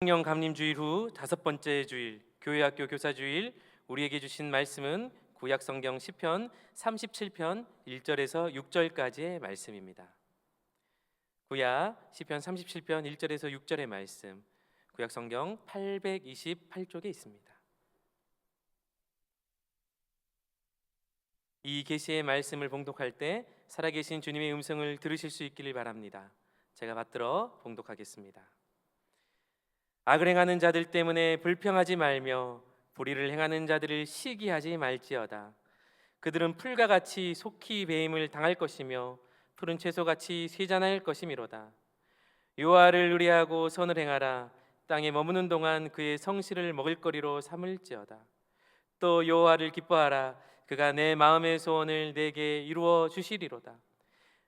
성령 감림 주일 후 5번째 주일, 교회학교 교사주일. 우리에게 주신 말씀은 구약 성경 시편 37편 1절에서 6절까지의 말씀입니다. 구약 시편 37편 1절에서 6절의 말씀, 구약 성경 828쪽에 있습니다. 이 계시의 말씀을 봉독할 때 살아계신 주님의 음성을 들으실 수 있기를 바랍니다. 제가 받들어 봉독하겠습니다. 악을 행하는 자들 때문에 불평하지 말며 불의를 행하는 자들을 시기하지 말지어다. 그들은 풀과 같이 속히 배임을 당할 것이며 푸른 채소같이 쇠잔할 것이미로다. 여호와를 의뢰하고 선을 행하라. 땅에 머무는 동안 그의 성실을 먹을거리로 삼을지어다. 또 여호와를 기뻐하라. 그가 내 마음의 소원을 내게 이루어 주시리로다.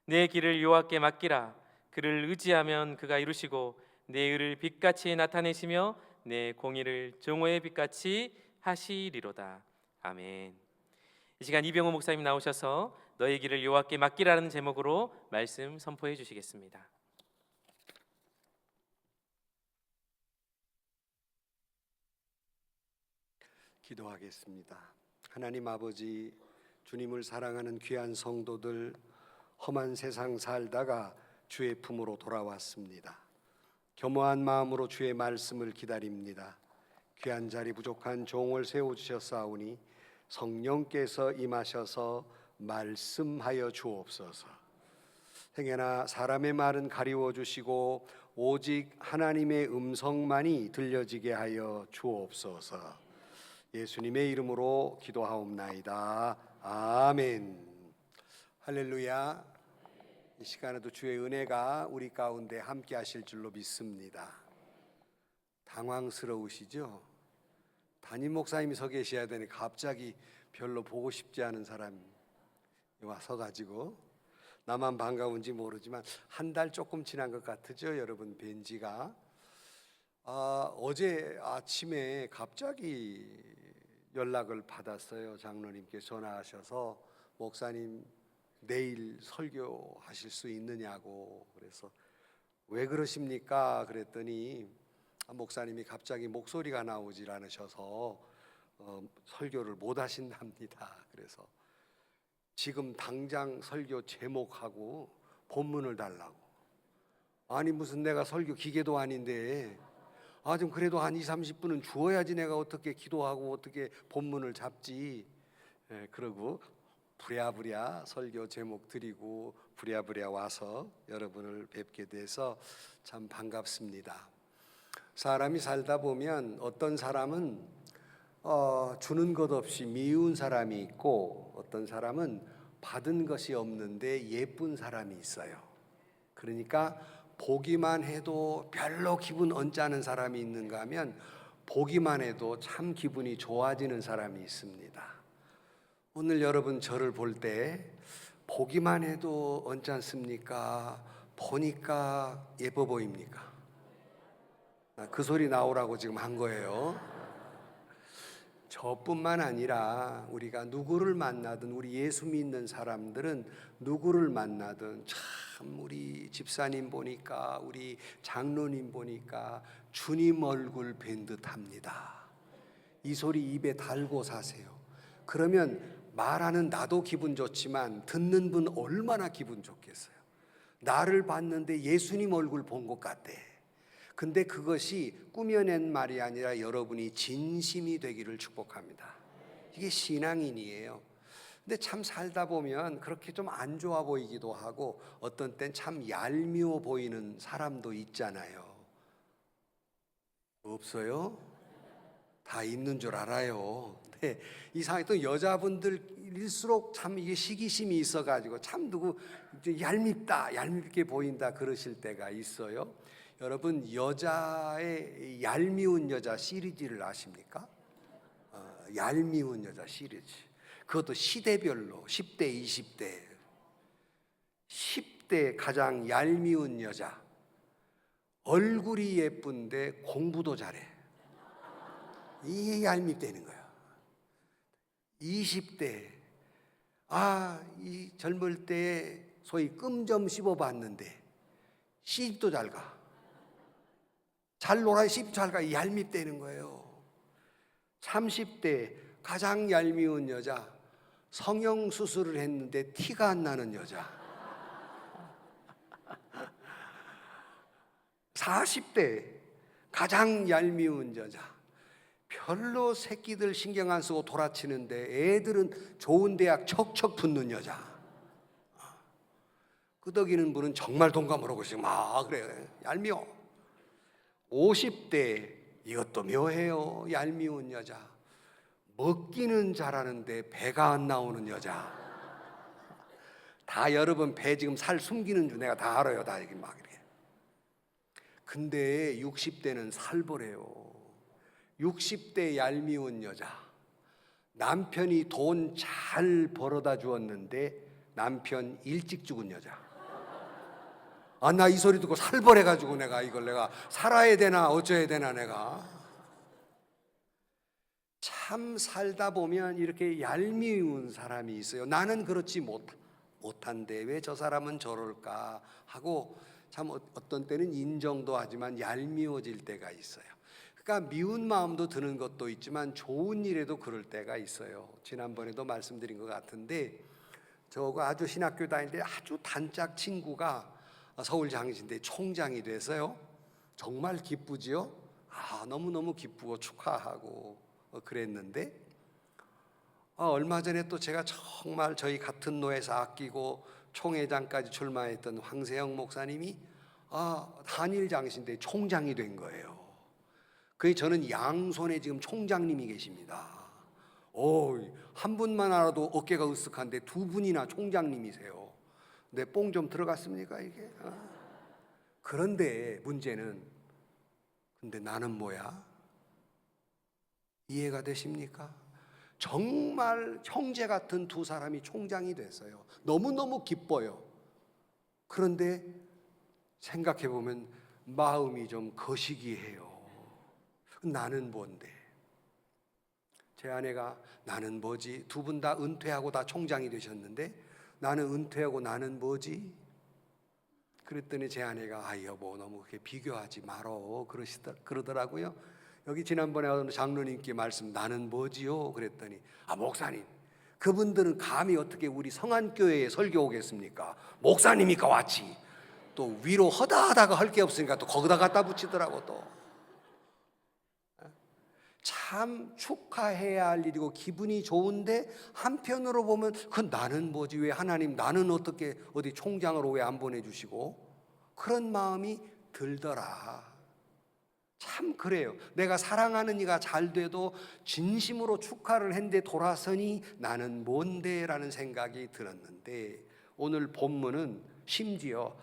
내 길을 여호와께 맡기라. 그를 의지하면 그가 이루시고 내 의를 빛같이 나타내시며 내 공의를 정오의 빛같이 하시리로다. 아멘. 이 시간 이병호 목사님 나오셔서 너의 길을 여호와께 맡기라는 제목으로 말씀 선포해 주시겠습니다. 기도하겠습니다. 하나님 아버지, 주님을 사랑하는 귀한 성도들, 험한 세상 살다가 주의 품으로 돌아왔습니다. 겸허한 마음으로 주의 말씀을 기다립니다. 귀한 자리 부족한 종을 세워주셨사오니 성령께서 임하셔서 말씀하여 주옵소서. 행여나 사람의 말은 가리워 주시고 오직 하나님의 음성만이 들려지게 하여 주옵소서. 예수님의 이름으로 기도하옵나이다. 아멘. 할렐루야. 이 시간에도 주의 은혜가 우리 가운데 함께 하실 줄로 믿습니다. 당황스러우시죠? 담임 목사님이 서 계셔야 되니 갑자기 별로 보고 싶지 않은 사람이 와서 가지고 나만 반가운지 모르지만 한 달 조금 지난 것 같으죠, 여러분. 뵌지가 어제 아침에 갑자기 연락을 받았어요. 장로님께 전화하셔서 목사님 내일 설교하실 수 있느냐고. 그래서 왜 그러십니까? 그랬더니 목사님이 갑자기 목소리가 나오질 않으셔서 설교를 못 하신답니다. 그래서 지금 당장 설교 제목하고 본문을 달라고. 아니 무슨 내가 설교 기계도 아닌데 좀 그래도 한 20-30분은 주어야지 내가 어떻게 기도하고 어떻게 본문을 잡지. 그러고 부랴부랴 설교 제목 드리고 부랴부랴 와서 여러분을 뵙게 돼서 참 반갑습니다. 사람이 살다 보면 어떤 사람은 주는 것 없이 미운 사람이 있고 어떤 사람은 받은 것이 없는데 예쁜 사람이 있어요. 그러니까 보기만 해도 별로 기분 언짢은 사람이 있는가 하면 보기만 해도 참 기분이 좋아지는 사람이 있습니다. 오늘 여러분 저를 볼 때 보기만 해도 언짢습니까? 보니까 예뻐 보입니까? 그 소리 나오라고 지금 한 거예요. 저뿐만 아니라 우리가 누구를 만나든 우리 예수 믿는 사람들은 누구를 만나든 참 우리 집사님 보니까 우리 장로님 보니까 주님 얼굴 뵌 듯합니다. 이 소리 입에 달고 사세요. 그러면 말하는 나도 기분 좋지만 듣는 분 얼마나 기분 좋겠어요. 나를 봤는데 예수님 얼굴 본 것 같대. 근데 그것이 꾸며낸 말이 아니라 여러분이 진심이 되기를 축복합니다. 이게 신앙인이에요. 근데 참 살다 보면 그렇게 좀 안 좋아 보이기도 하고 어떤 땐 참 얄미워 보이는 사람도 있잖아요. 없어요? 다 있는 줄 알아요. 네, 이상하게 또 여자분들일수록 참 이게 시기심이 있어가지고 참 누구 얄밉다, 얄밉게 보인다 그러실 때가 있어요. 여러분 여자의 얄미운 여자 시리즈를 아십니까? 얄미운 여자 시리즈. 그것도 시대별로 10대, 20대, 10대 가장 얄미운 여자. 얼굴이 예쁜데 공부도 잘해. 이게 얄밉다는 거예요. 20대 이 젊을 때 소위 끔 좀 씹어봤는데 시집도 잘 가. 잘 놀아야 얄가 얄밉대는 거예요. 30대 가장 얄미운 여자, 성형 수술을 했는데 티가 안 나는 여자. 40대 가장 얄미운 여자, 별로 새끼들 신경 안 쓰고 돌아치는데 애들은 좋은 대학 척척 붙는 여자. 끄덕이는 분은 정말 동감을 하고 있어요. 그래, 얄미워. 50대 이것도 묘해요. 얄미운 여자, 먹기는 잘하는데 배가 안 나오는 여자. 다 여러분 배 지금 살 숨기는 줄 내가 다 알아요. 다 이렇게 막 이렇게. 근데 60대는 살벌해요. 60대 얄미운 여자, 남편이 돈 잘 벌어다 주었는데 남편 일찍 죽은 여자. 나 이 소리 듣고 살벌해가지고 이걸 내가 살아야 되나 어쩌야 되나. 내가 참 살다 보면 이렇게 얄미운 사람이 있어요. 나는 그렇지 못한데 왜 저 사람은 저럴까 하고 참 어떤 때는 인정도 하지만 얄미워질 때가 있어요. 그러니까 미운 마음도 드는 것도 있지만 좋은 일에도 그럴 때가 있어요. 지난번에도 말씀드린 것 같은데, 저거 아주 신학교 다닐 때 아주 단짝 친구가 서울장신대 총장이 돼서요. 정말 기쁘지요. 너무너무 기쁘고 축하하고 그랬는데, 얼마 전에 또 제가 정말 저희 같은 노에서 아끼고 총회장까지 출마했던 황세영 목사님이 한일장신대 총장이 된 거예요. 그게 저는 양손에 지금 총장님이 계십니다. 한 분만 알아도 어깨가 으쓱한데 두 분이나 총장님이세요. 내 뽕 좀 들어갔습니까 이게? 그런데 문제는, 근데 나는 뭐야? 이해가 되십니까? 정말 형제 같은 두 사람이 총장이 됐어요. 너무너무 기뻐요. 그런데 생각해 보면 마음이 좀 거시기해요. 나는 뭔데? 제 아내가 나는 뭐지? 두 분 다 은퇴하고 다 총장이 되셨는데 나는 은퇴하고 나는 뭐지? 그랬더니 제 아내가 여보 너무 그렇게 비교하지 말어 그러더라고요. 여기 지난번에 어느 장로님께 말씀 나는 뭐지요? 그랬더니 목사님, 그분들은 감히 어떻게 우리 성안교회에 설교 오겠습니까? 목사님이니까 왔지. 또 위로 허다하다가 할 게 없으니까 또 거기다 갖다 붙이더라고. 또 참 축하해야 할 일이고 기분이 좋은데, 한편으로 보면 그 나는 뭐지? 왜 하나님 나는 어떻게 어디 총장으로 왜 안 보내주시고? 그런 마음이 들더라. 참 그래요. 내가 사랑하는 이가 잘 돼도 진심으로 축하를 했는데 돌아서니 나는 뭔데? 라는 생각이 들었는데, 오늘 본문은 심지어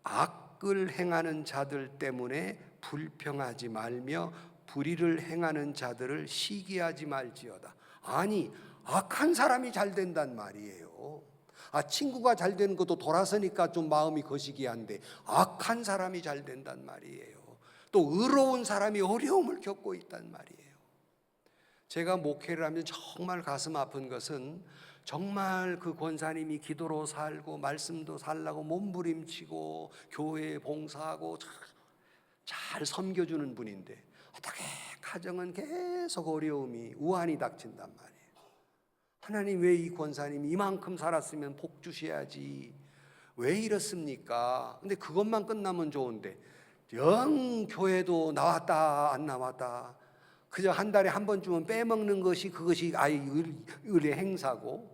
악을 행하는 자들 때문에 불평하지 말며 불의를 행하는 자들을 시기하지 말지어다. 아니, 악한 사람이 잘 된단 말이에요. 친구가 잘 되는 것도 돌아서니까 좀 마음이 거시기한데 악한 사람이 잘 된단 말이에요. 또 의로운 사람이 어려움을 겪고 있단 말이에요. 제가 목회를 하면 정말 가슴 아픈 것은, 정말 그 권사님이 기도로 살고 말씀도 살라고 몸부림치고 교회에 봉사하고 잘 섬겨주는 분인데 어떻게 가정은 계속 어려움이 우환이 닥친단 말이에요. 하나님, 왜 이 권사님이 이만큼 살았으면 복 주셔야지 왜 이렇습니까? 근데 그것만 끝나면 좋은데 영 교회도 나왔다 안 나왔다, 그저 한 달에 한 번쯤은 빼먹는 것이 그것이 의례 행사고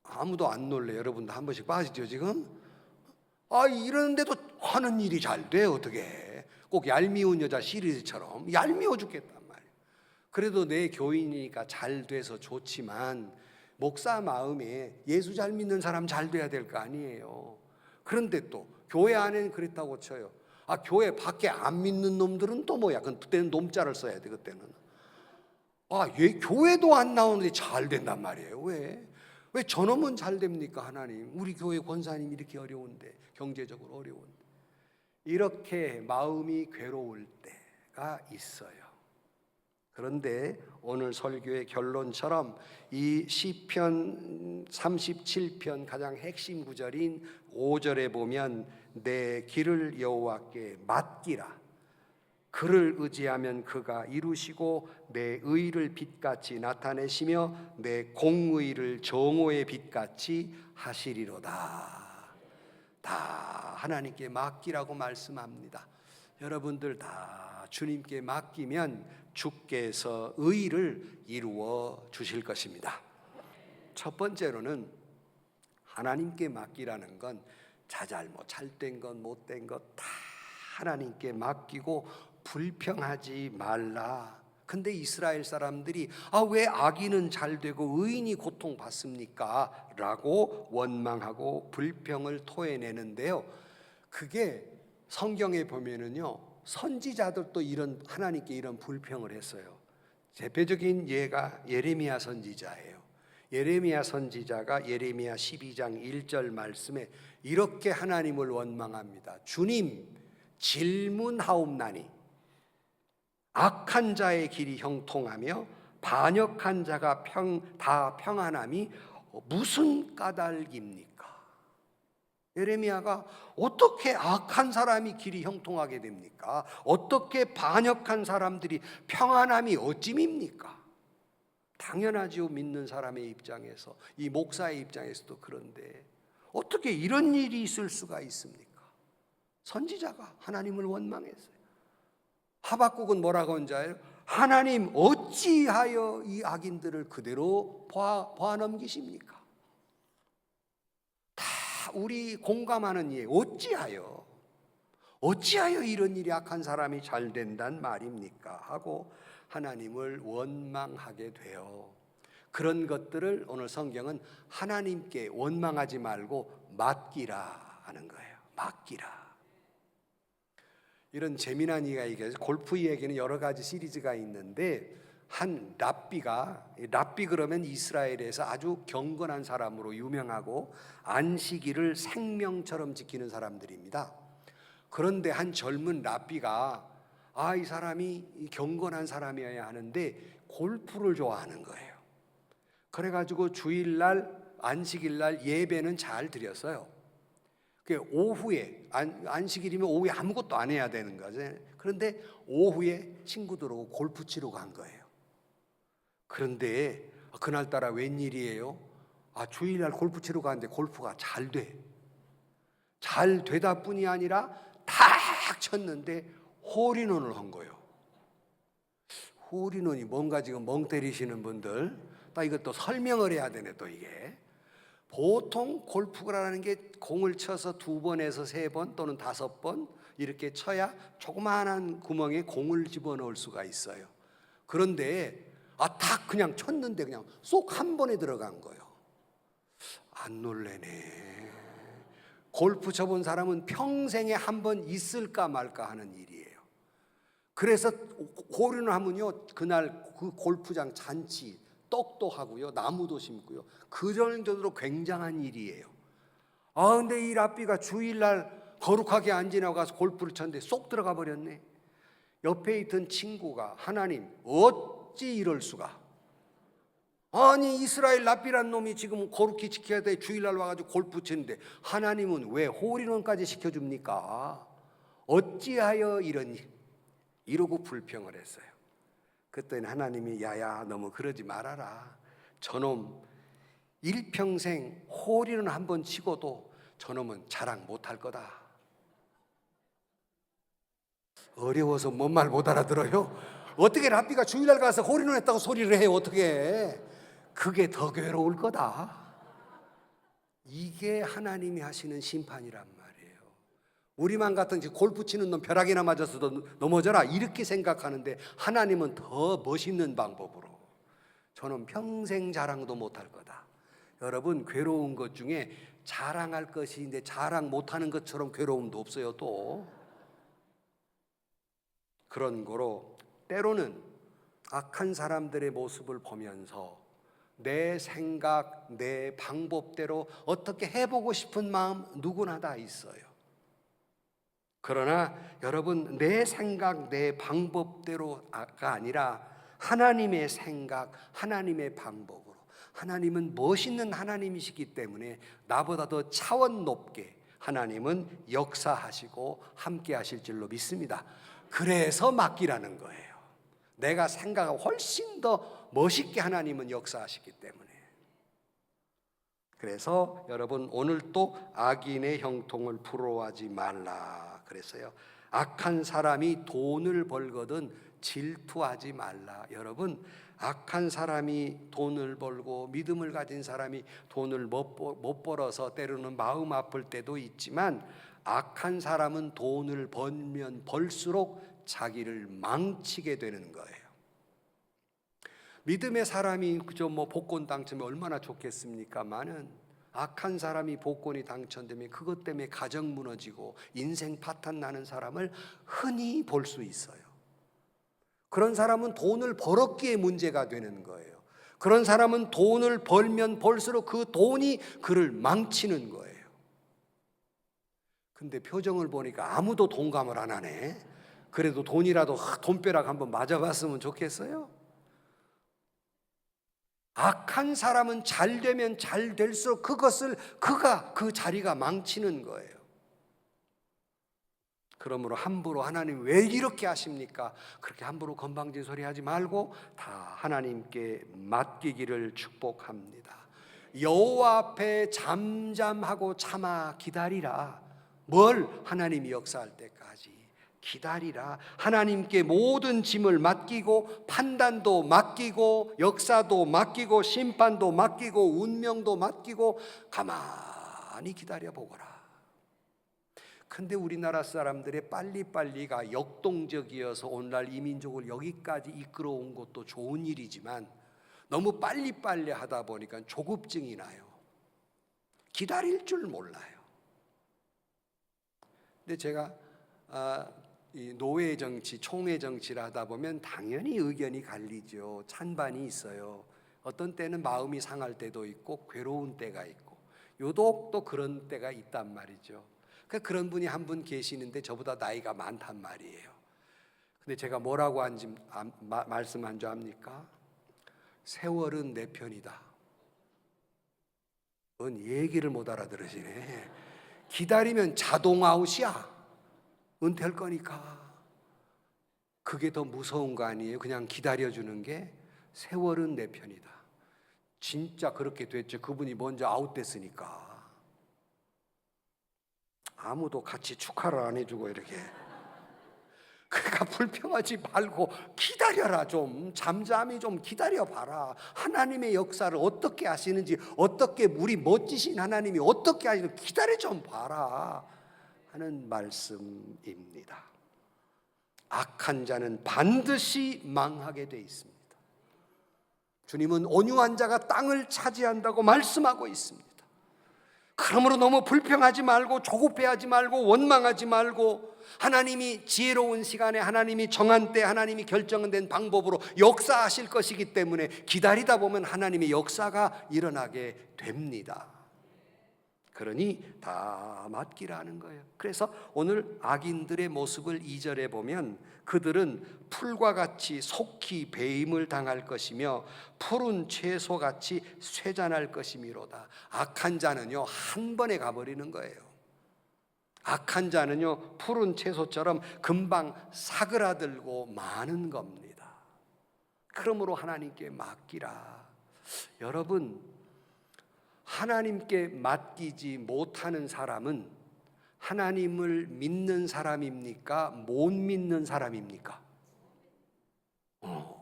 아무도 안 놀래. 여러분도 한 번씩 빠지죠 지금? 이러는데도 하는 일이 잘 돼. 어떻게 꼭 얄미운 여자 시리즈처럼 얄미워 죽겠단 말이에요. 그래도 내 교인이니까 잘 돼서 좋지만 목사 마음에 예수 잘 믿는 사람 잘 돼야 될 거 아니에요. 그런데 또 교회 안에는 그랬다고 쳐요. 교회 밖에 안 믿는 놈들은 또 뭐야? 그때는 놈자를 써야 돼. 그때는 얘 교회도 안 나오는데 잘 된단 말이에요. 왜 저놈은 잘 됩니까? 하나님, 우리 교회 권사님 이렇게 어려운데, 경제적으로 어려운데. 이렇게 마음이 괴로울 때가 있어요. 그런데 오늘 설교의 결론처럼 이 시편 37편 가장 핵심 구절인 5절에 보면 내 길을 여호와께 맡기라. 그를 의지하면 그가 이루시고 내 의를 빛같이 나타내시며 내 공의를 정오의 빛같이 하시리로다. 다 하나님께 맡기라고 말씀합니다. 여러분들 다 주님께 맡기면 주께서 의를 이루어 주실 것입니다. 첫 번째로는 하나님께 맡기라는 건 자잘못 잘된 것 못된 것 다 하나님께 맡기고 불평하지 말라. 근데 이스라엘 사람들이 왜 악인은 잘 되고 의인이 고통받습니까? 라고 원망하고 불평을 토해내는데요, 그게 성경에 보면은요, 선지자들도 하나님께 이런 불평을 했어요. 대표적인 예가 예레미야 선지자예요. 예레미야 선지자가 예레미야 12장 1절 말씀에 이렇게 하나님을 원망합니다. 주님, 질문하옵나니 악한 자의 길이 형통하며 반역한 자가 다 평안함이 무슨 까닭입니까? 예레미야가 어떻게 악한 사람이 길이 형통하게 됩니까? 어떻게 반역한 사람들이 평안함이 어찜입니까? 당연하지요. 믿는 사람의 입장에서, 이 목사의 입장에서도. 그런데 어떻게 이런 일이 있을 수가 있습니까? 선지자가 하나님을 원망했어요. 하박국은 뭐라고 한 줄 알아요? 하나님, 어찌하여 이 악인들을 그대로 보아넘기십니까? 다 우리 공감하는 예, 어찌하여 이런 일이 악한 사람이 잘 된단 말입니까? 하고 하나님을 원망하게 돼요. 그런 것들을 오늘 성경은 하나님께 원망하지 말고 맡기라 하는 거예요. 맡기라. 이런 재미난 이야기가 있어요. 골프 이야기는 여러 가지 시리즈가 있는데, 한 랍비 그러면 이스라엘에서 아주 경건한 사람으로 유명하고 안식일을 생명처럼 지키는 사람들입니다. 그런데 한 젊은 랍비가 이 사람이 경건한 사람이어야 하는데 골프를 좋아하는 거예요. 그래가지고 주일날 안식일날 예배는 잘 드렸어요. 오후에 안식일이면 오후에 아무것도 안 해야 되는 거죠. 그런데 오후에 친구들하고 골프 치러 간 거예요. 그런데 그날따라 웬일이에요? 주일날 골프 치러 가는데 골프가 잘 돼. 잘 되다 뿐이 아니라 탁 쳤는데 홀인원을 한 거예요. 홀인원이 뭔가 지금 멍 때리시는 분들, 이것도 설명을 해야 되네. 또 이게 보통 골프라는 게 공을 쳐서 2번에서 3번 또는 5번 이렇게 쳐야 조그마한 구멍에 공을 집어넣을 수가 있어요. 그런데 탁 그냥 쳤는데 그냥 쏙 한 번에 들어간 거예요. 안 놀래네. 골프 쳐본 사람은 평생에 한 번 있을까 말까 하는 일이에요. 그래서 홀인원 하면요, 그날 그 골프장 잔치 떡도 하고요, 나무도 심고요. 그 정도로 굉장한 일이에요. 근데 이 랍비가 주일날 거룩하게 안 지나고 가서 골프를 쳤는데 쏙 들어가 버렸네. 옆에 있던 친구가, 하나님, 어찌 이럴 수가? 아니, 이스라엘 랍비란 놈이 지금 거룩히 지켜야 돼. 주일날 와가지고 골프 치는데 하나님은 왜 홀인원까지 시켜줍니까? 어찌하여 이런 일? 이러고 불평을 했어요. 그때는 하나님이 야야, 너무 그러지 말아라. 저놈 일평생 홀인원 한 번 치고도 저놈은 자랑 못할 거다. 어려워서 뭔 말 못 알아들어요? 어떻게 랍비가 주일날 가서 홀인원 했다고 소리를 해요? 어떻게? 그게 더 괴로울 거다. 이게 하나님이 하시는 심판이란 말이에요. 우리만 같은 골프 치는 놈 벼락이나 맞아서도 넘어져라 이렇게 생각하는데, 하나님은 더 멋있는 방법으로 저는 평생 자랑도 못할 거다. 여러분, 괴로운 것 중에 자랑할 것이 있는데 자랑 못하는 것처럼 괴로움도 없어요. 또 그런 거로 때로는 악한 사람들의 모습을 보면서 내 생각, 내 방법대로 어떻게 해보고 싶은 마음 누구나 다 있어요. 그러나 여러분, 내 생각, 내 방법대로가 아니라 하나님의 생각, 하나님의 방법으로. 하나님은 멋있는 하나님이시기 때문에 나보다 더 차원 높게 하나님은 역사하시고 함께 하실 줄로 믿습니다. 그래서 맡기라는 거예요. 내가 생각하고 훨씬 더 멋있게 하나님은 역사하시기 때문에. 그래서 여러분, 오늘 또 악인의 형통을 부러워하지 말라 그랬어요. 악한 사람이 돈을 벌거든 질투하지 말라. 여러분, 악한 사람이 돈을 벌고 믿음을 가진 사람이 돈을 못 벌어서 때로는 마음 아플 때도 있지만, 악한 사람은 돈을 벌면 벌수록 자기를 망치게 되는 거예요. 믿음의 사람이 그저 복권 당첨이 얼마나 좋겠습니까마는, 악한 사람이 복권이 당첨되면 그것 때문에 가정 무너지고 인생 파탄 나는 사람을 흔히 볼 수 있어요. 그런 사람은 돈을 벌었기에 문제가 되는 거예요. 그런 사람은 돈을 벌면 벌수록 그 돈이 그를 망치는 거예요. 근데 표정을 보니까 아무도 동감을 안 하네. 그래도 돈이라도 돈벼락 한번 맞아봤으면 좋겠어요. 악한 사람은 잘 되면 잘 될수록 그것을 그 자리가 망치는 거예요. 그러므로 함부로 하나님 왜 이렇게 하십니까? 그렇게 함부로 건방진 소리 하지 말고 다 하나님께 맡기기를 축복합니다. 여호와 앞에 잠잠하고 참아 기다리라. 뭘? 하나님이 역사할 때까지 기다리라. 하나님께 모든 짐을 맡기고, 판단도 맡기고, 역사도 맡기고, 심판도 맡기고, 운명도 맡기고, 가만히 기다려보거라. 근데 우리나라 사람들의 빨리빨리가 역동적이어서 오늘날 이민족을 여기까지 이끌어온 것도 좋은 일이지만, 너무 빨리빨리 하다 보니까 조급증이 나요. 기다릴 줄 몰라요. 근데 제가 이 노예 정치, 총회 정치를 하다 보면 당연히 의견이 갈리죠. 찬반이 있어요. 어떤 때는 마음이 상할 때도 있고 괴로운 때가 있고, 유독 또 그런 때가 있단 말이죠. 그런 분이 한 분 계시는데 저보다 나이가 많단 말이에요. 근데 제가 뭐라고 말씀한 줄 압니까? 세월은 내 편이다. 그건 얘기를 못 알아들으시네. 기다리면 자동 아웃이야. 은퇴할 거니까. 그게 더 무서운 거 아니에요? 그냥 기다려주는 게. 세월은 내 편이다. 진짜 그렇게 됐죠. 그분이 먼저 아웃됐으니까. 아무도 같이 축하를 안 해주고 이렇게. 그러니까 불평하지 말고 기다려라. 좀 잠잠히 좀 기다려봐라. 하나님의 역사를 어떻게 하시는지, 어떻게 우리 멋지신 하나님이 어떻게 하시는지 기다려 좀 봐라 하는 말씀입니다. 악한 자는 반드시 망하게 돼 있습니다. 주님은 온유한 자가 땅을 차지한다고 말씀하고 있습니다. 그러므로 너무 불평하지 말고 조급해하지 말고 원망하지 말고, 하나님이 지혜로운 시간에 하나님이 정한 때 하나님이 결정된 방법으로 역사하실 것이기 때문에 기다리다 보면 하나님의 역사가 일어나게 됩니다. 그러니 다 맡기라는 거예요. 그래서 오늘 악인들의 모습을 2절에 보면, 그들은 풀과 같이 속히 배임을 당할 것이며 푸른 채소같이 쇠잔할 것이미로다. 악한 자는요 한 번에 가버리는 거예요. 악한 자는요 푸른 채소처럼 금방 사그라들고 마는 겁니다. 그러므로 하나님께 맡기라. 여러분, 하나님께 맡기지 못하는 사람은 하나님을 믿는 사람입니까? 못 믿는 사람입니까?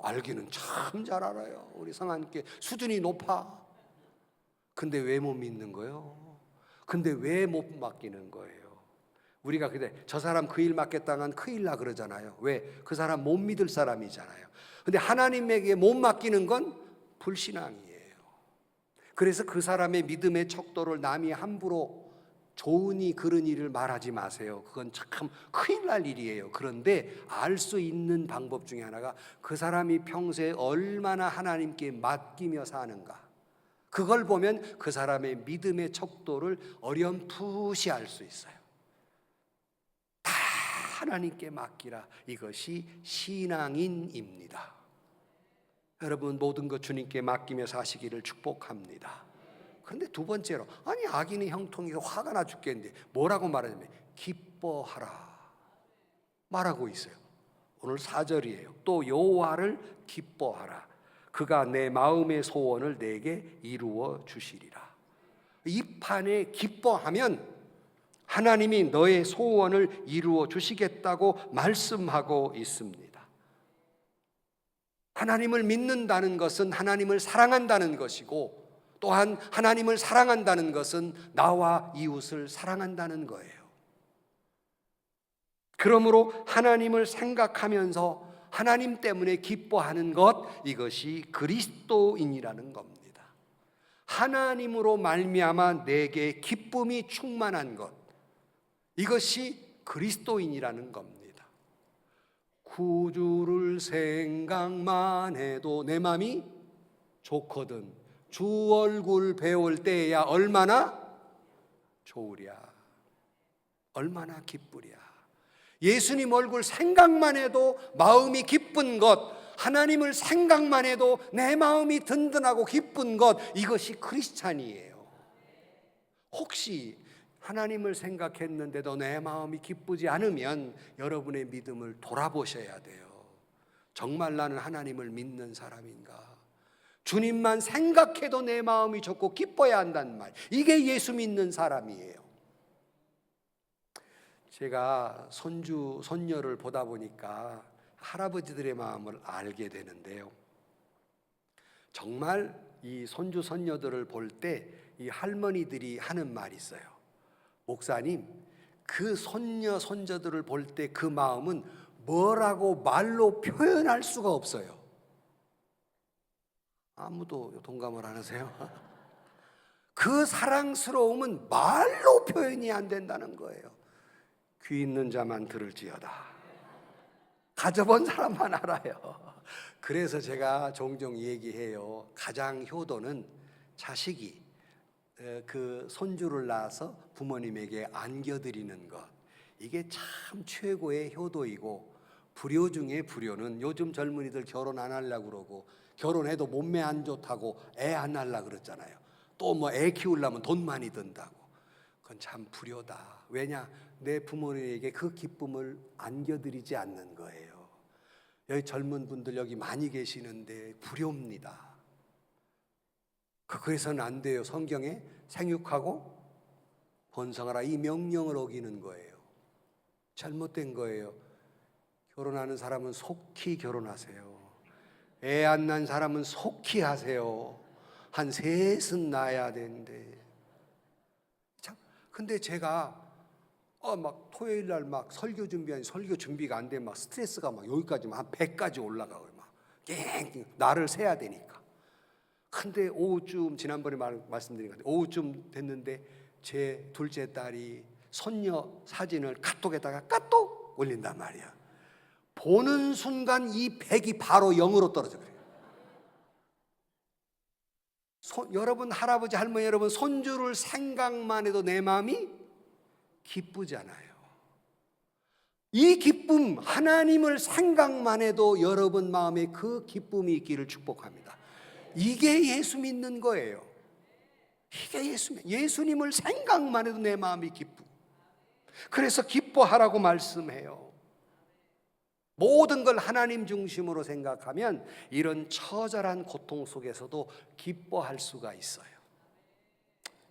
알기는 참 잘 알아요. 우리 성함께 수준이 높아. 근데 왜 못 믿는 거예요? 근데 왜 못 맡기는 거예요? 우리가 저 사람 그 일 맡겠다면 큰일 나 그러잖아요. 왜? 그 사람 못 믿을 사람이잖아요. 근데 하나님에게 못 맡기는 건 불신앙이에요. 그래서 그 사람의 믿음의 척도를 남이 함부로 좋으니 그런 일을 말하지 마세요. 그건 참 큰일 날 일이에요. 그런데 알 수 있는 방법 중에 하나가 그 사람이 평소에 얼마나 하나님께 맡기며 사는가. 그걸 보면 그 사람의 믿음의 척도를 어렴풋이 알 수 있어요. 다 하나님께 맡기라. 이것이 신앙인입니다. 여러분, 모든 것 주님께 맡기며 사시기를 축복합니다. 그런데 두 번째로, 아니 악인이 형통해서 화가 나 죽겠는데 뭐라고 말하냐면 기뻐하라 말하고 있어요. 오늘 4절이에요. 또 여호와를 기뻐하라. 그가 내 마음의 소원을 내게 이루어 주시리라. 이 판에 기뻐하면 하나님이 너의 소원을 이루어 주시겠다고 말씀하고 있습니다. 하나님을 믿는다는 것은 하나님을 사랑한다는 것이고, 또한 하나님을 사랑한다는 것은 나와 이웃을 사랑한다는 거예요. 그러므로 하나님을 생각하면서 하나님 때문에 기뻐하는 것, 이것이 그리스도인이라는 겁니다. 하나님으로 말미암아 내게 기쁨이 충만한 것, 이것이 그리스도인이라는 겁니다. 구주를 생각만 해도 내 맘이 좋거든 주 얼굴 배울 때야 얼마나 좋으랴, 얼마나 기쁘랴. 예수님 얼굴 생각만 해도 마음이 기쁜 것, 하나님을 생각만 해도 내 마음이 든든하고 기쁜 것, 이것이 크리스찬이에요. 혹시 하나님을 생각했는데도 내 마음이 기쁘지 않으면 여러분의 믿음을 돌아보셔야 돼요. 정말 나는 하나님을 믿는 사람인가? 주님만 생각해도 내 마음이 좋고 기뻐야 한다는 말, 이게 예수 믿는 사람이에요. 제가 손주, 손녀를 보다 보니까 할아버지들의 마음을 알게 되는데요. 정말 이 손주, 손녀들을 볼 때 이 할머니들이 하는 말이 있어요. 목사님, 그 손녀, 손자들을 볼 때 그 마음은 뭐라고 말로 표현할 수가 없어요. 아무도 동감을 안 하세요? 그 사랑스러움은 말로 표현이 안 된다는 거예요. 귀 있는 자만 들을지어다. 가져본 사람만 알아요. 그래서 제가 종종 얘기해요. 가장 효도는 자식이 그 손주를 낳아서 부모님에게 안겨드리는 것, 이게 참 최고의 효도이고, 불효 중에 불효는 요즘 젊은이들 결혼 안 하려고 그러고, 결혼해도 몸매 안 좋다고 애 안 낳으려고 그러잖아요. 또 뭐 애 키우려면 돈 많이 든다고. 그건 참 불효다. 왜냐? 내 부모님에게 그 기쁨을 안겨드리지 않는 거예요. 여기 젊은 분들 여기 많이 계시는데 불효입니다. 그래서는 안 돼요. 성경에 생육하고 번성하라, 이 명령을 어기는 거예요. 잘못된 거예요. 결혼하는 사람은 속히 결혼하세요. 애 안 낳은 사람은 속히 하세요. 한 셋은 낳아야 되는데. 참, 근데 제가 막 토요일 날 막 설교 준비하니 설교 준비가 안 되면 막 스트레스가 막 여기까지 한 100까지 올라가고 막 나를 세야 되니까. 근데 오후쯤, 지난번에 말씀드린 것 같아요. 오후쯤 됐는데 제 둘째 딸이 손녀 사진을 카톡에다가 까똑 올린단 말이야. 보는 순간 이 100이 바로 0으로 떨어져 버려요. 여러분, 할아버지 할머니 여러분, 손주를 생각만 해도 내 마음이 기쁘잖아요. 이 기쁨, 하나님을 생각만 해도 여러분 마음에 그 기쁨이 있기를 축복합니다. 이게 예수 믿는 거예요. 이게 예수님을 생각만 해도 내 마음이 기쁘고, 그래서 기뻐하라고 말씀해요. 모든 걸 하나님 중심으로 생각하면 이런 처절한 고통 속에서도 기뻐할 수가 있어요.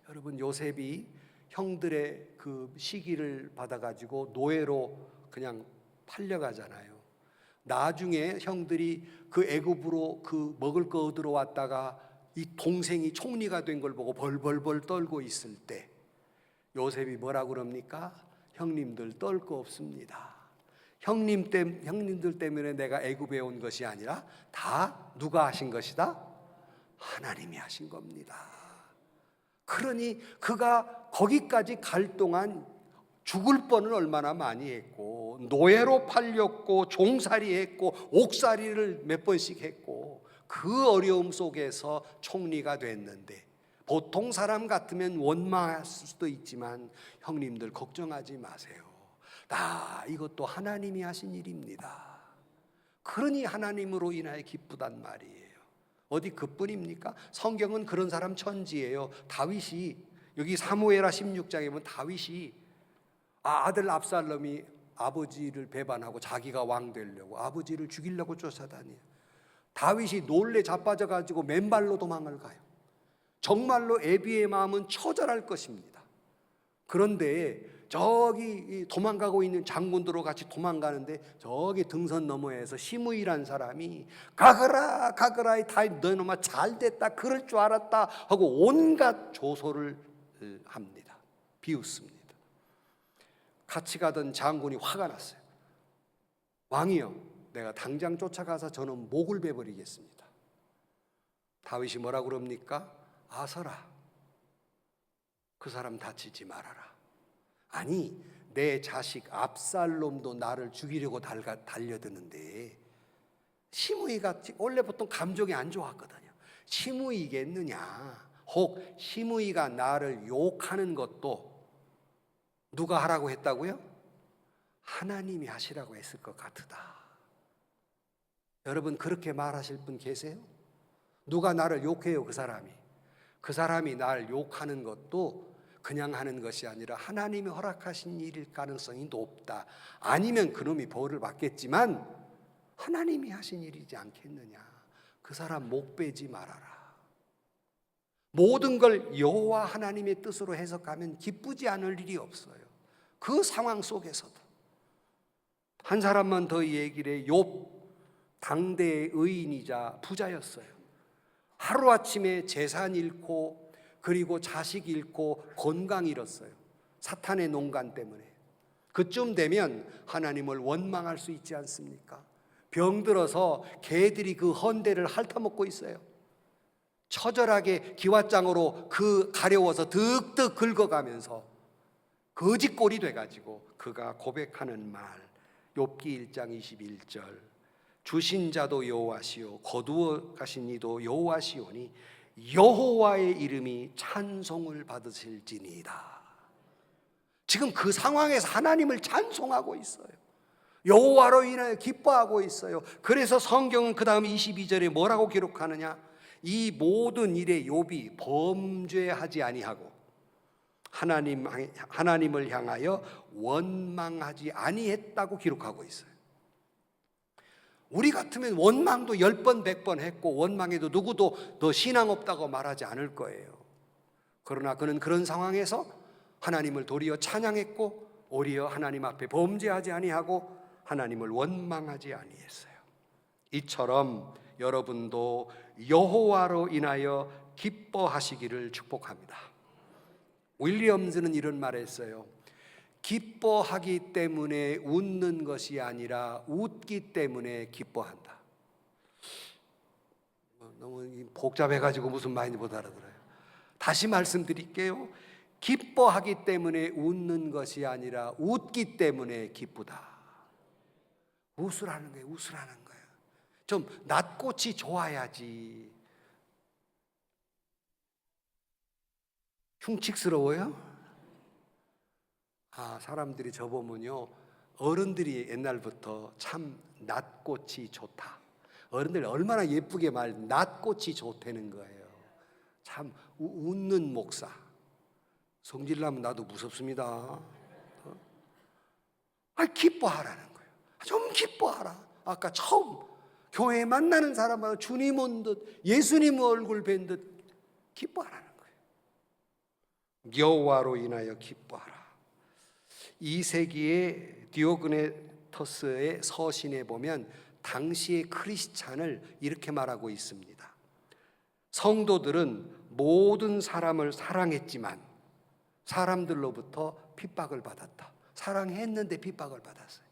여러분, 요셉이 형들의 그 시기를 받아가지고 노예로 그냥 팔려가잖아요. 나중에 형들이 그 애굽으로 그 먹을 거 얻으러 왔다가 이 동생이 총리가 된 걸 보고 벌벌벌 떨고 있을 때 요셉이 뭐라고 그럽니까? 형님들 떨 거 없습니다. 형님들 때문에 내가 애굽에 온 것이 아니라 다 누가 하신 것이다? 하나님이 하신 겁니다. 그러니 그가 거기까지 갈 동안 죽을 뻔을 얼마나 많이 했고, 노예로 팔렸고, 종살이 했고, 옥살이를 몇 번씩 했고, 그 어려움 속에서 총리가 됐는데, 보통 사람 같으면 원망할 수도 있지만 형님들 걱정하지 마세요. 이것도 하나님이 하신 일입니다. 그러니 하나님으로 인하여 기쁘단 말이에요. 어디 그뿐입니까? 성경은 그런 사람 천지예요. 다윗이, 여기 사무엘하 16장에 보면 다윗이 아들 압살롬이 아버지를 배반하고 자기가 왕 되려고 아버지를 죽이려고 쫓아다녀요. 다윗이 놀래 자빠져 가지고 맨발로 도망을 가요. 정말로 애비의 마음은 처절할 것입니다. 그런데 저기 도망가고 있는 장군들과 같이 도망가는데 저기 등선 너머에서 시므이란 사람이 가거라 가거라 다윗 너희놈아 잘됐다 그럴 줄 알았다 하고 온갖 조소를 합니다. 비웃습니다. 같이 가던 장군이 화가 났어요. 왕이여, 내가 당장 쫓아가서 저는 목을 베버리겠습니다. 다윗이 뭐라고 그럽니까? 아서라, 그 사람 다치지 말아라. 아니, 내 자식 압살롬도 나를 죽이려고 달려드는데 시므이가 원래 보통 감정이 안 좋았거든요. 시므이겠느냐? 혹 시므이가 나를 욕하는 것도 누가 하라고 했다고요? 하나님이 하시라고 했을 것 같으다. 여러분 그렇게 말하실 분 계세요? 누가 나를 욕해요? 그 사람이 나를 욕하는 것도 그냥 하는 것이 아니라 하나님이 허락하신 일일 가능성이 높다. 아니면 그놈이 벌을 받겠지만 하나님이 하신 일이지 않겠느냐. 그 사람 목 베지 말아라. 모든 걸 여호와 하나님의 뜻으로 해석하면 기쁘지 않을 일이 없어요. 그 상황 속에서도. 한 사람만 더 얘기를 해. 욥, 당대의 의인이자 부자였어요. 하루아침에 재산 잃고 그리고 자식 잃고 건강 잃었어요. 사탄의 농간 때문에. 그쯤 되면 하나님을 원망할 수 있지 않습니까? 병들어서 개들이 그 헌대를 핥아먹고 있어요. 처절하게 기왓장으로 그 가려워서 득득 긁어가면서 거짓골이 돼가지고 그가 고백하는 말, 욥기 1장 21절, 주신 자도 여호와시요 거두어 가신 이도 여호와시오니 여호와의 이름이 찬송을 받으실지니이다. 지금 그 상황에서 하나님을 찬송하고 있어요. 여호와로 인하여 기뻐하고 있어요. 그래서 성경은 그 다음 22절에 뭐라고 기록하느냐? 이 모든 일에 욥이 범죄하지 아니하고 하나님을 향하여 원망하지 아니했다고 기록하고 있어요. 우리 같으면 원망도 10번 100번 했고 원망해도 누구도 너 신앙 없다고 말하지 않을 거예요. 그러나 그는 그런 상황에서 하나님을 도리어 찬양했고 오히려 하나님 앞에 범죄하지 아니하고 하나님을 원망하지 아니했어요. 이처럼 여러분도 여호와로 인하여 기뻐하시기를 축복합니다. 윌리엄즈는 이런 말을 했어요. 기뻐하기 때문에 웃는 것이 아니라 웃기 때문에 기뻐한다. 너무 복잡해가지고 무슨 말인지 못 알아들어요. 다시 말씀드릴게요. 기뻐하기 때문에 웃는 것이 아니라 웃기 때문에 기쁘다. 웃으라는 거예요. 웃으라는 거예요. 좀 낫꽃이 좋아야지. 흉측스러워요? 사람들이 저보면요, 어른들이 옛날부터 참 낫꽃이 좋다. 어른들이 얼마나 예쁘게 낫꽃이 좋다는 거예요. 참 웃는 목사. 성질나면 나도 무섭습니다. 기뻐하라는 거예요. 좀 기뻐하라. 아까 처음 교회에 만나는 사람마다 주님 온 듯 예수님 얼굴 뵌 듯 기뻐하라는 거예요. 여호와로 인하여 기뻐하라. 2세기의 디오그네토스의 서신에 보면 당시의 크리스찬을 이렇게 말하고 있습니다. 성도들은 모든 사람을 사랑했지만 사람들로부터 핍박을 받았다. 사랑했는데 핍박을 받았어요.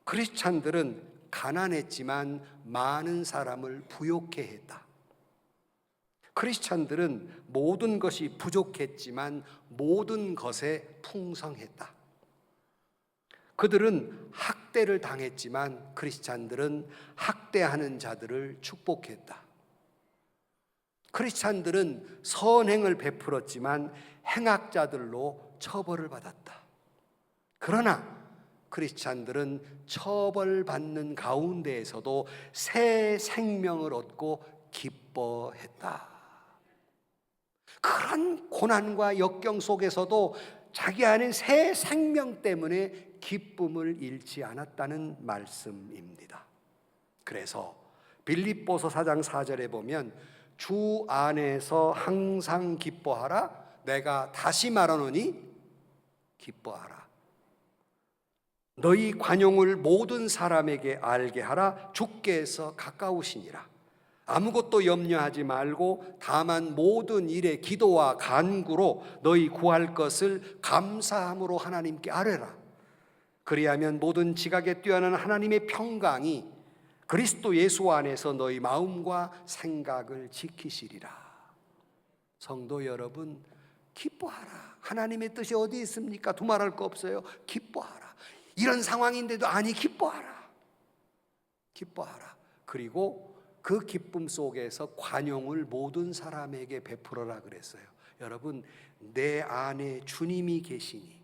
크리스찬들은 가난했지만 많은 사람을 부욕해 했다. 크리스찬들은 모든 것이 부족했지만 모든 것에 풍성했다. 그들은 학대를 당했지만 크리스찬들은 학대하는 자들을 축복했다. 크리스찬들은 선행을 베풀었지만 행악자들로 처벌을 받았다. 그러나 크리스찬들은 처벌받는 가운데에서도 새 생명을 얻고 기뻐했다. 그런 고난과 역경 속에서도 자기 안에 새 생명 때문에 기쁨을 잃지 않았다는 말씀입니다. 그래서 빌립보서 4장 4절에 보면 주 안에서 항상 기뻐하라. 내가 다시 말하노니 기뻐하라. 너희 관용을 모든 사람에게 알게 하라. 주께서 가까우시니라. 아무것도 염려하지 말고 다만 모든 일에 기도와 간구로 너희 구할 것을 감사함으로 하나님께 아뢰라. 그리하면 모든 지각에 뛰어난 하나님의 평강이 그리스도 예수 안에서 너희 마음과 생각을 지키시리라. 성도 여러분, 기뻐하라. 하나님의 뜻이 어디 있습니까? 두말할 거 없어요. 기뻐하라. 이런 상황인데도 아니 기뻐하라. 기뻐하라. 그리고 그 기쁨 속에서 관용을 모든 사람에게 베풀어라 그랬어요. 여러분, 내 안에 주님이 계시니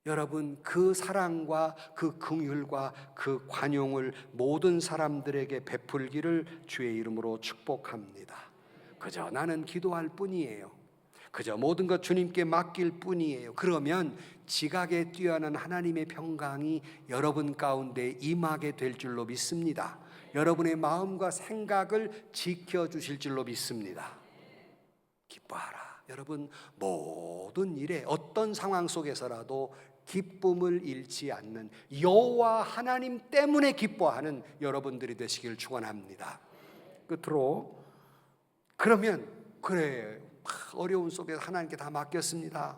여러분 그 사랑과 그 긍휼과 그 관용을 모든 사람들에게 베풀기를 주의 이름으로 축복합니다. 그저 나는 기도할 뿐이에요. 그저 모든 것 주님께 맡길 뿐이에요. 그러면 지각에 뛰어난 하나님의 평강이 여러분 가운데 임하게 될 줄로 믿습니다. 여러분의 마음과 생각을 지켜주실 줄로 믿습니다. 기뻐하라. 여러분, 모든 일에 어떤 상황 속에서라도 기쁨을 잃지 않는 여호와 하나님 때문에 기뻐하는 여러분들이 되시길 축원합니다. 끝으로 그러면 그래 어려운 속에서 하나님께 다 맡겼습니다.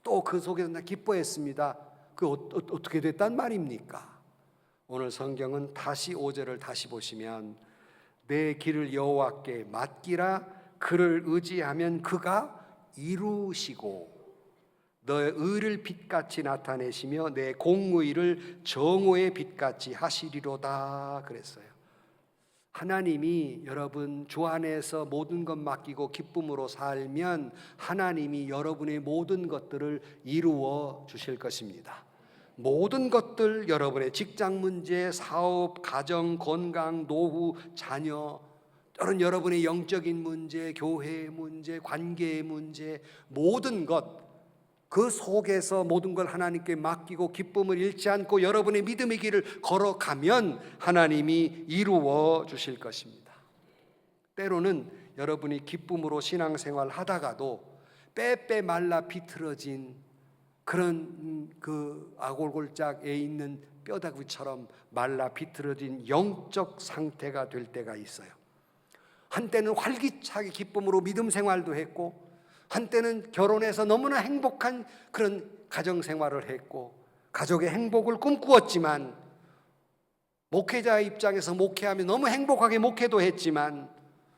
또 그 속에서 나 기뻐했습니다. 그 어떻게 됐단 말입니까? 오늘 성경은 다시 5절을 다시 보시면 내 길을 여호와께 맡기라. 그를 의지하면 그가 이루시고 너의 의를 빛같이 나타내시며 내 공의를 정오의 빛같이 하시리로다 그랬어요. 하나님이 여러분 주 안에서 모든 것 맡기고 기쁨으로 살면 하나님이 여러분의 모든 것들을 이루어 주실 것입니다. 모든 것들, 여러분의 직장 문제, 사업, 가정, 건강, 노후, 자녀, 또는 여러분의 영적인 문제, 교회의 문제, 관계의 문제, 모든 것, 그 속에서 모든 걸 하나님께 맡기고 기쁨을 잃지 않고 여러분의 믿음의 길을 걸어가면 하나님이 이루어 주실 것입니다. 때로는 여러분이 기쁨으로 신앙생활 하다가도 빼빼 말라 비틀어진 그런 그 아골골짝에 있는 뼈다귀처럼 말라 비틀어진 영적 상태가 될 때가 있어요. 한때는 활기차게 기쁨으로 믿음 생활도 했고 한때는 결혼해서 너무나 행복한 그런 가정생활을 했고 가족의 행복을 꿈꾸었지만 목회자의 입장에서 목회하며 너무 행복하게 목회도 했지만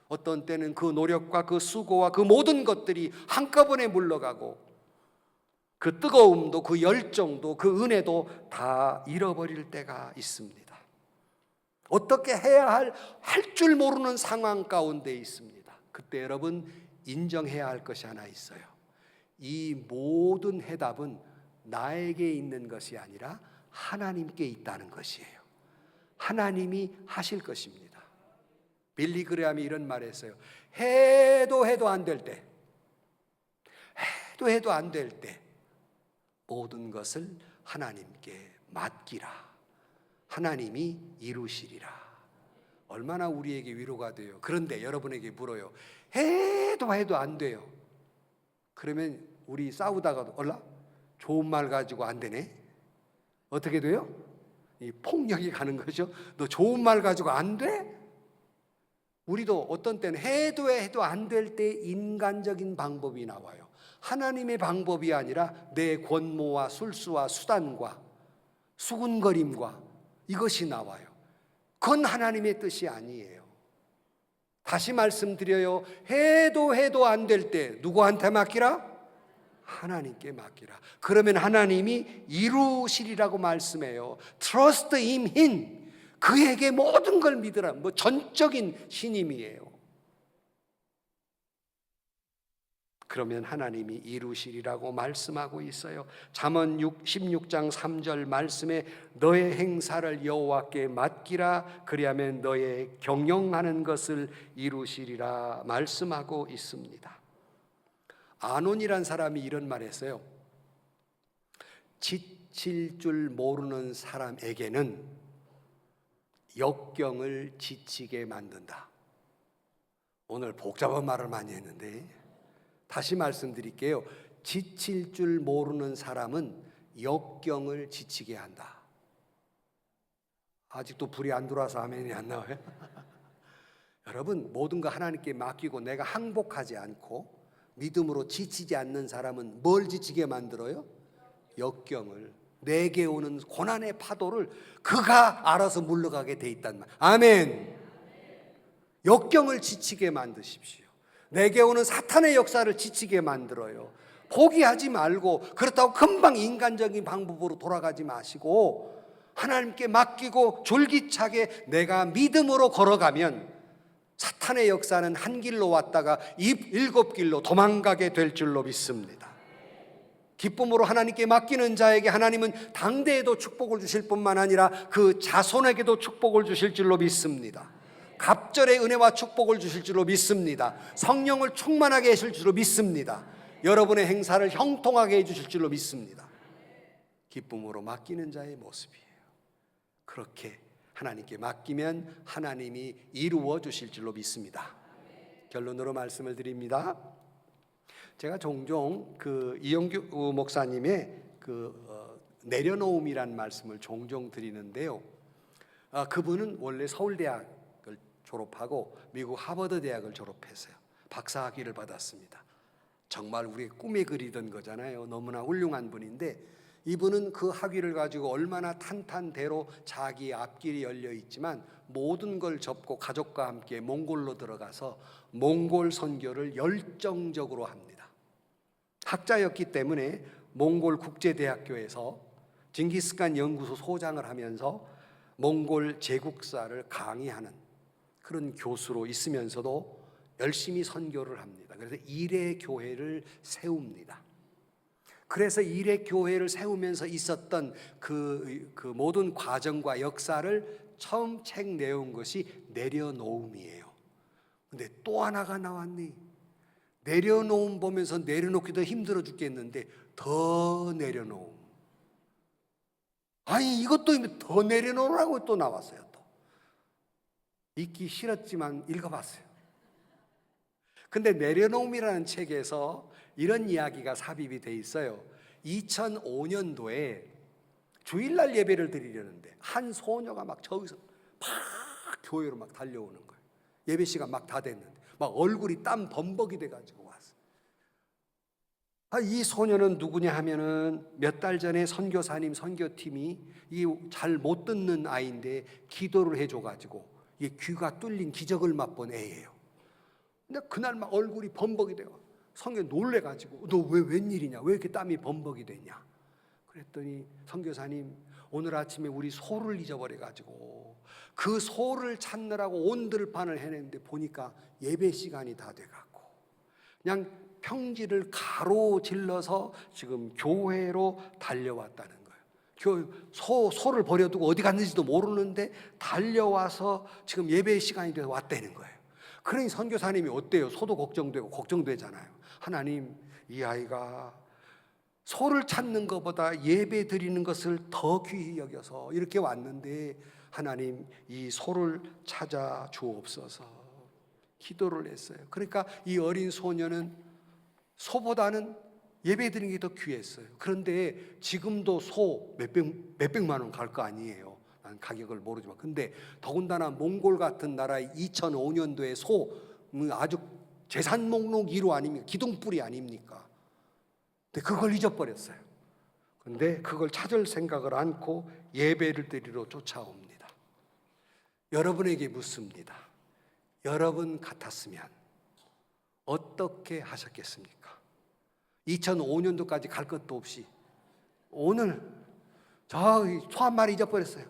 어떤 때는 그 노력과 그 수고와 그 모든 것들이 한꺼번에 물러가고 그 뜨거움도 그 열정도 그 은혜도 다 잃어버릴 때가 있습니다. 어떻게 해야 할 줄 모르는 상황 가운데 있습니다. 그때 여러분 인정해야 할 것이 하나 있어요. 이 모든 해답은 나에게 있는 것이 아니라 하나님께 있다는 것이에요. 하나님이 하실 것입니다. 빌리 그레함이 이런 말을 했어요. 해도 안 될 때, 해도 안 될 때 모든 것을 하나님께 맡기라. 하나님이 이루시리라. 얼마나 우리에게 위로가 돼요. 그런데 여러분에게 물어요. 해도 안 돼요. 그러면 우리 싸우다가도 좋은 말 가지고 안 되네. 어떻게 돼요? 이 폭력이 가는 거죠. 너 좋은 말 가지고 안 돼? 우리도 어떤 때는 해도 안 될 때 인간적인 방법이 나와요. 하나님의 방법이 아니라 내 권모와 술수와 수단과 수군거림과 이것이 나와요. 그건 하나님의 뜻이 아니에요. 다시 말씀드려요. 해도 안 될 때 누구한테 맡기라? 하나님께 맡기라. 그러면 하나님이 이루시리라고 말씀해요. Trust him. 그에게 모든 걸 믿으라. 전적인 신임이에요. 그러면 하나님이 이루시리라고 말씀하고 있어요. 잠언 16장 3절 말씀에 너의 행사를 여호와께 맡기라 그리하면 너의 경영하는 것을 이루시리라 말씀하고 있습니다. 아논이란 사람이 이런 말 했어요. 지칠 줄 모르는 사람에게는 역경을 지치게 만든다. 오늘 복잡한 말을 많이 했는데 다시 말씀드릴게요. 지칠 줄 모르는 사람은 역경을 지치게 한다. 아직도 불이 안 들어와서 아멘이 안 나와요? 여러분, 모든 거 하나님께 맡기고 내가 항복하지 않고 믿음으로 지치지 않는 사람은 뭘 지치게 만들어요? 역경을. 내게 오는 고난의 파도를 그가 알아서 물러가게 돼 있단 말. 아멘. 역경을 지치게 만드십시오. 내게 오는 사탄의 역사를 지치게 만들어요. 포기하지 말고 그렇다고 금방 인간적인 방법으로 돌아가지 마시고 하나님께 맡기고 졸기차게 내가 믿음으로 걸어가면 사탄의 역사는 한 길로 왔다가 일곱 길로 도망가게 될 줄로 믿습니다. 기쁨으로 하나님께 맡기는 자에게 하나님은 당대에도 축복을 주실 뿐만 아니라 그 자손에게도 축복을 주실 줄로 믿습니다. 갑절의 은혜와 축복을 주실 줄로 믿습니다. 성령을 충만하게 하실 줄로 믿습니다. 여러분의 행사를 형통하게 해주실 줄로 믿습니다. 기쁨으로 맡기는 자의 모습이에요. 그렇게 하나님께 맡기면 하나님이 이루어 주실 줄로 믿습니다. 결론으로 말씀을 드립니다. 제가 종종 이영규 목사님의 내려놓음이란 말씀을 종종 드리는데요. 그분은 원래 서울대학을 졸업하고 미국 하버드 대학을 졸업했어요. 박사학위를 받았습니다. 정말 우리의 꿈에 그리던 거잖아요. 너무나 훌륭한 분인데 이분은 그 학위를 가지고 얼마나 탄탄대로 자기 앞길이 열려 있지만 모든 걸 접고 가족과 함께 몽골로 들어가서 몽골 선교를 열정적으로 합니다. 학자였기 때문에 몽골 국제대학교에서 징기스칸 연구소 소장을 하면서 몽골 제국사를 강의하는 그런 교수로 있으면서도 열심히 선교를 합니다. 그래서 일회 교회를 세웁니다. 그래서 일회 교회를 세우면서 있었던 그 모든 과정과 역사를 처음 책 내온 것이 내려놓음이에요. 근데 또 하나가 나왔니? 내려놓음 보면서 내려놓기도 힘들어 죽겠는데 더 내려놓음. 아니 이것도 더 내려놓으라고 또 나왔어요. 또 읽기 싫었지만 읽어봤어요. 근데 내려놓음이라는 책에서 이런 이야기가 삽입이 돼 있어요. 2005년도에 주일날 예배를 드리려는데 한 소녀가 막 저기서 막 교회로 막 달려오는 거예요. 예배 시간 막 다 됐는데 막 얼굴이 땀 범벅이 돼가지고 왔어요. 이 소녀는 누구냐 하면은 몇 달 전에 선교사님 선교팀이 이 잘 못 듣는 아이인데 기도를 해줘가지고 이게 귀가 뚫린 기적을 맛본 애예요. 근데 그날 막 얼굴이 범벅이 돼요. 선교 놀래가지고 너 왜 웬일이냐? 왜 이렇게 땀이 범벅이 됐냐? 그랬더니 선교사님 오늘 아침에 우리 소를 잊어버려가지고 그 소를 찾느라고 온 들판을 헤냈는데 보니까 예배 시간이 다 돼갖고 그냥 평지를 가로질러서 지금 교회로 달려왔다는 거예요. 소를 버려두고 어디 갔는지도 모르는데 달려와서 지금 예배 시간이 돼서 왔다는 거예요. 그러니 선교사님이 어때요? 소도 걱정되고 걱정되잖아요. 하나님, 이 아이가 소를 찾는 것보다 예배 드리는 것을 더 귀히 여겨서 이렇게 왔는데 하나님 이 소를 찾아 주옵소서 기도를 했어요. 그러니까 이 어린 소녀는 소보다는 예배 드리는 게 더 귀했어요. 그런데 지금도 소 몇백만 원 갈 거 아니에요. 난 가격을 모르지만 근데 더군다나 몽골 같은 나라의 2005년도에 소 아주 재산 목록 1호 아닙니까? 기둥뿌리 아닙니까? 근데 그걸 잊어버렸어요. 근데 그걸 찾을 생각을 않고 예배를 드리러 쫓아옵니다. 여러분에게 묻습니다. 여러분 같았으면 어떻게 하셨겠습니까? 2005년도까지 갈 것도 없이 오늘 저 소 한 마리 잊어버렸어요.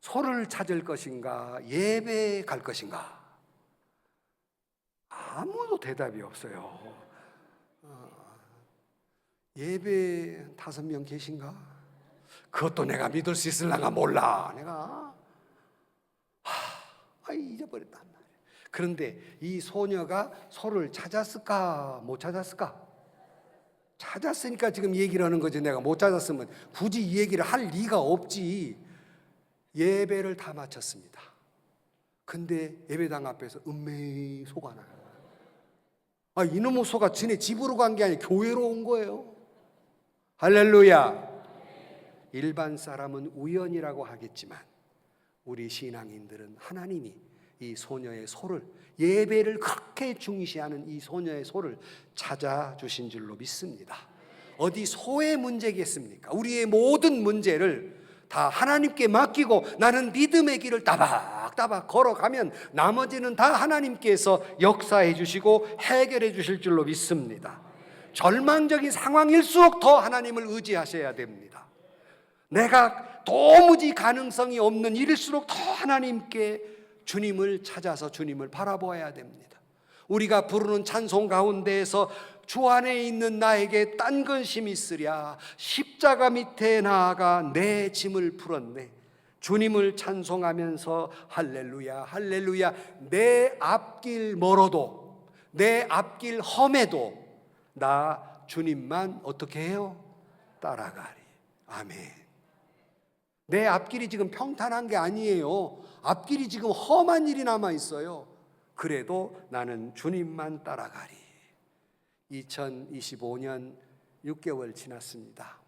소를 찾을 것인가 예배에 갈 것인가? 아무도 대답이 없어요. 예배 5명 계신가? 그것도 내가 믿을 수 있을랑가 몰라. 내가 잊어버렸단 말이야. 그런데 이 소녀가 소를 찾았을까 못 찾았을까? 찾았으니까 지금 얘기를 하는 거지. 내가 못 찾았으면 굳이 이 얘기를 할 리가 없지. 예배를 다 마쳤습니다. 근데 예배당 앞에서 음메이 소가 나요. 이놈의 소가 지네 집으로 간 게 아니라 교회로 온 거예요. 할렐루야. 일반 사람은 우연이라고 하겠지만 우리 신앙인들은 하나님이 이 소녀의 소를, 예배를 그렇게 중시하는 이 소녀의 소를 찾아주신 줄로 믿습니다. 어디 소의 문제겠습니까? 우리의 모든 문제를 다 하나님께 맡기고 나는 믿음의 길을 따박따박 걸어가면 나머지는 다 하나님께서 역사해 주시고 해결해 주실 줄로 믿습니다. 절망적인 상황일수록 더 하나님을 의지하셔야 됩니다. 내가 도무지 가능성이 없는 일일수록 더 하나님께 주님을 찾아서 주님을 바라보아야 됩니다. 우리가 부르는 찬송 가운데에서 주 안에 있는 나에게 딴 근심이 있으랴, 십자가 밑에 나아가 내 짐을 풀었네. 주님을 찬송하면서 할렐루야 할렐루야, 내 앞길 멀어도 내 앞길 험해도 나 주님만 어떻게 해요? 따라가리. 아멘. 내 앞길이 지금 평탄한 게 아니에요. 앞길이 지금 험한 일이 남아 있어요. 그래도 나는 주님만 따라가리. 2025년 6개월 지났습니다.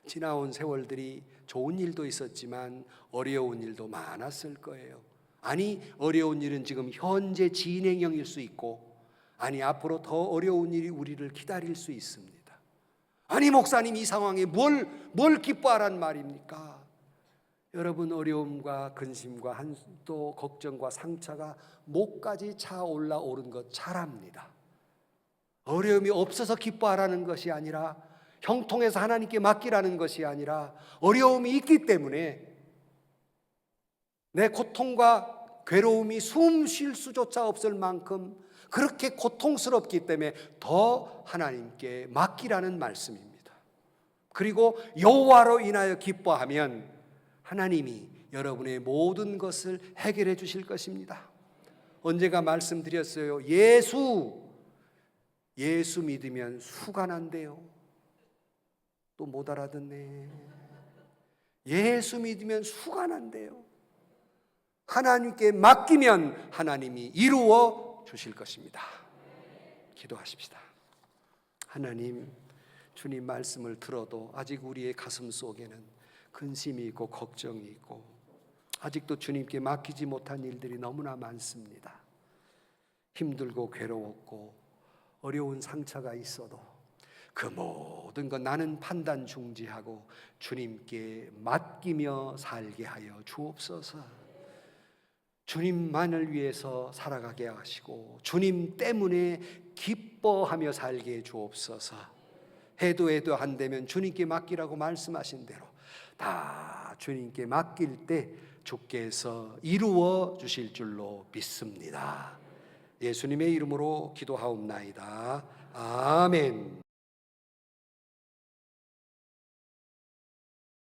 지나온 세월들이 좋은 일도 있었지만 어려운 일도 많았을 거예요. 아니, 어려운 일은 지금 현재 진행형일 수 있고, 아니, 앞으로 더 어려운 일이 우리를 기다릴 수 있습니다. 아니, 목사님, 이 상황에 뭘 기뻐하란 말입니까? 여러분, 어려움과 근심과 또 걱정과 상처가 목까지 차올라 오른 것 잘 압니다. 어려움이 없어서 기뻐하라는 것이 아니라, 형통해서 하나님께 맡기라는 것이 아니라, 어려움이 있기 때문에 내 고통과 괴로움이 숨 쉴 수조차 없을 만큼 그렇게 고통스럽기 때문에 더 하나님께 맡기라는 말씀입니다. 그리고 여호와로 인하여 기뻐하면 하나님이 여러분의 모든 것을 해결해 주실 것입니다. 언제가 말씀드렸어요. 예수 믿으면 수가 난대요. 또 못 알아듣네. 예수 믿으면 수가 난대요. 하나님께 맡기면 하나님이 이루어 주실 것입니다. 기도하십시다. 하나님, 주님 말씀을 들어도 아직 우리의 가슴 속에는 근심이 있고 걱정이 있고 아직도 주님께 맡기지 못한 일들이 너무나 많습니다. 힘들고 괴로웠고 어려운 상처가 있어도 그 모든 것 나는 판단 중지하고 주님께 맡기며 살게 하여 주옵소서. 주님만을 위해서 살아가게 하시고 주님 때문에 기뻐하며 살게 해 주옵소서. 해도 안 되면 주님께 맡기라고 말씀하신 대로 다 주님께 맡길 때 주께서 이루어 주실 줄로 믿습니다. 예수님의 이름으로 기도하옵나이다. 아멘.